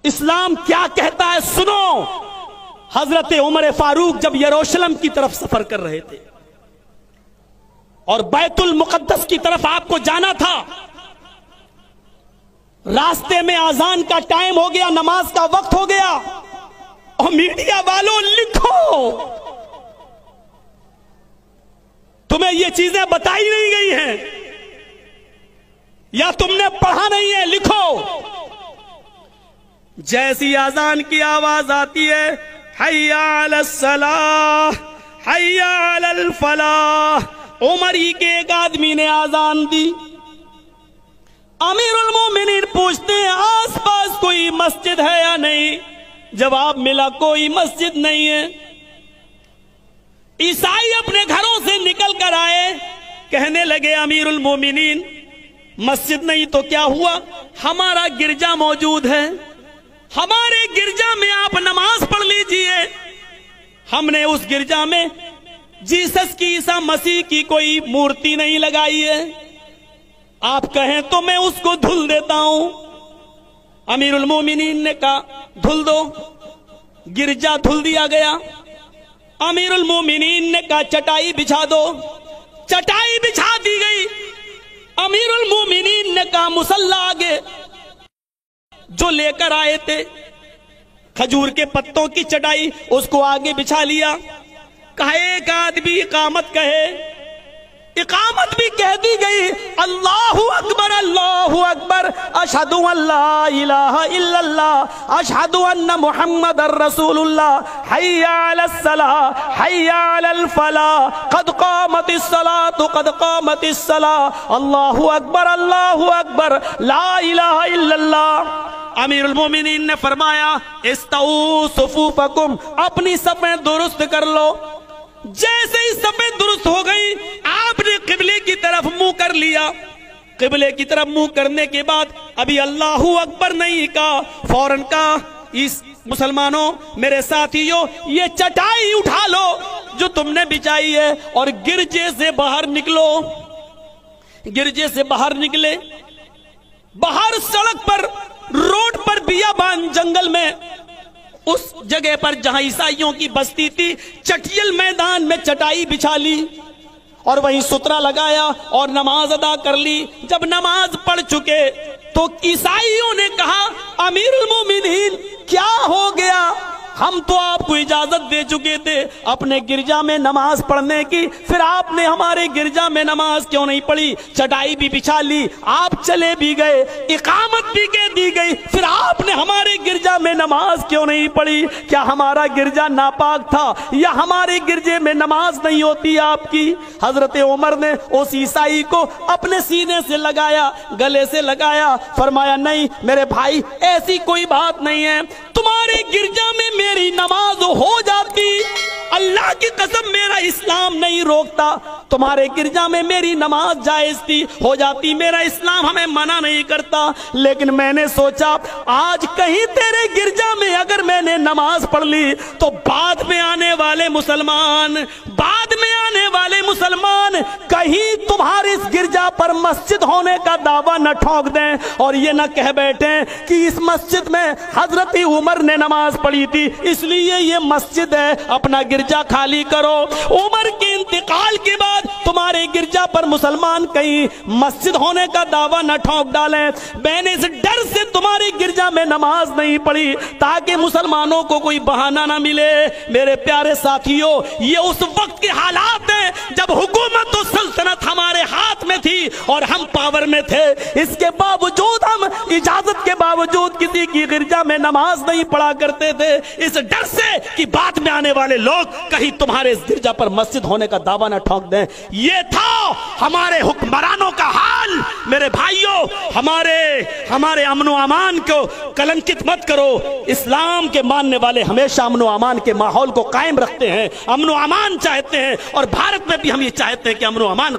اسلام کیا کہتا ہے سنو. حضرت عمر فاروق جب یروشلم کی طرف سفر کر رہے تھے اور بیت المقدس کی طرف آپ کو جانا تھا، راستے میں اذان کا ٹائم ہو گیا، نماز کا وقت ہو گیا، اور میڈیا والوں لکھو، تمہیں یہ چیزیں بتائی نہیں گئی ہیں یا تم نے پڑھا نہیں ہے، لکھو. جیسی اذان کی آواز آتی ہے، حی علی الصلاۃ حی علی الفلاح، عمر ہی کے ایک آدمی نے اذان دی. امیر المومنین پوچھتے ہیں آس پاس کوئی مسجد ہے یا نہیں؟ جواب ملا کوئی مسجد نہیں ہے. عیسائی اپنے گھروں سے نکل کر آئے، کہنے لگے امیر المومنین مسجد نہیں تو کیا ہوا، ہمارا گرجا موجود ہے، ہمارے گرجا میں آپ نماز پڑھ لیجئے. ہم نے اس گرجا میں جیسس کی، عیسیٰ مسیح کی کوئی مورتی نہیں لگائی ہے، آپ کہیں تو میں اس کو دھل دیتا ہوں. امیر المومنین نے کہا دھل دو. گرجا دھل دیا گیا. امیر المومنین نے کہا چٹائی بچھا دو. چٹائی بچھا دی گئی. امیر المومنین نے کہا مصلی آگے. جو لے کر آئے تھے کھجور کے پتوں کی چٹائی، اس کو آگے بچھا لیا. کہا ایک آدمی اقامت کہے، اقامت بھی کہہ دی گئی. اللہ اکبر اللہ اکبر، اشہد ان لا الہ الا اللہ، اشہد ان محمد رسول اللہ، حی علی الصلاۃ حی علی الفلاح، قد قامت الصلاۃ قد قامت الصلاۃ، اللہ اکبر لا الہ الا اللہ. امیر المومنین نے فرمایا استووا صفوفکم، اپنی صفیں درست کر لو. جیسے ہی صفیں درست ہو گئی، آپ نے قبلے کی طرف منہ کر لیا. قبلے کی طرف منہ کرنے کے بعد ابھی اللہ اکبر نہیں کہا، فوراً کہا اس مسلمانوں میرے ساتھیوں یہ چٹائی اٹھا لو جو تم نے بچھائی ہے اور گرجے سے باہر نکلو. گرجے سے باہر نکلے. باہر سڑک پر، روڈ پر، بیابان جنگل میں، اس جگہ پر جہاں عیسائیوں کی بستی تھی، چٹیل میدان میں چٹائی بچھا لی اور وہیں سترہ لگایا اور نماز ادا کر لی. جب نماز پڑھ چکے تو عیسائیوں نے کہا امیر المومنین کیا ہو گیا، ہم تو آپ کو اجازت دے چکے تھے اپنے گرجا میں نماز پڑھنے کی، پھر آپ نے ہمارے گرجا میں نماز کیوں نہیں پڑھی؟ چٹائی بھی بچھا لی، آپ چلے بھی گئے، اقامت بھی کہہ دی گئی، پھر آپ نے ہمارے گرجا میں نماز کیوں نہیں پڑھی؟ کیا ہمارا گرجا ناپاک تھا یا ہمارے گرجے میں نماز نہیں ہوتی آپ کی؟ حضرت عمر نے اس عیسائی کو اپنے سینے سے لگایا، گلے سے لگایا، فرمایا نہیں میرے بھائی ایسی کوئی بات نہیں ہے، تمہارے گرجا میں میری نماز ہو جاتی، اللہ کی قسم میرا اسلام نہیں روکتا، تمہارے گرجا میں میری نماز جائز تھی، ہو جاتی، میرا اسلام ہمیں منع نہیں کرتا، لیکن میں نے سوچا آج کہیں تیرے گرجا میں اگر میں نے نماز پڑھ لی تو بعد میں آنے والے مسلمان کہیں تمہارے اس گرجا پر مسجد ہونے کا دعویٰ نہ ٹھونک دیں اور یہ نہ کہہ بیٹھیں کہ اس مسجد میں حضرت عمر نے نماز پڑھی تھی اس لیے یہ مسجد ہے، اپنا گرجا خالی کرو. عمر کے انتقال کے بعد تمہارے گرجا پر مسلمان کہیں مسجد ہونے کا دعویٰ نہ ٹھونک ڈالیں. میں نے اس ڈر سے تمہارے گرجا میں نماز نہیں پڑھی تاکہ مسلمانوں کو کوئی بہانہ نہ ملے. میرے پیارے ساتھیوں، یہ اس وقت کے حالات ہیں جب حکومت و سلطنت ہمارے ہاتھ میں تھی اور ہم پاور میں تھے، اس کے باوجود ہم اجازت کے باوجود کسی کی گرجا میں نماز نہیں پڑھا کرتے تھے، اس ڈر سے کہ بعد میں آنے والے لوگ کہیں تمہارے اس گرجا پر مسجد ہونے کا دعویٰ نہ ٹھونک دیں. یہ تھا ہمارے حکمرانوں کا حال. میرے بھائیوں، ہمارے امن و امان کو کلنکت مت کرو. اسلام کے ماننے والے ہمیشہ امن و امان کے ماحول کو قائم رکھتے ہیں، امن و امان چاہتے ہیں، اور بھارت میں بھی ہم یہ چاہتے ہیں کہ امن و امان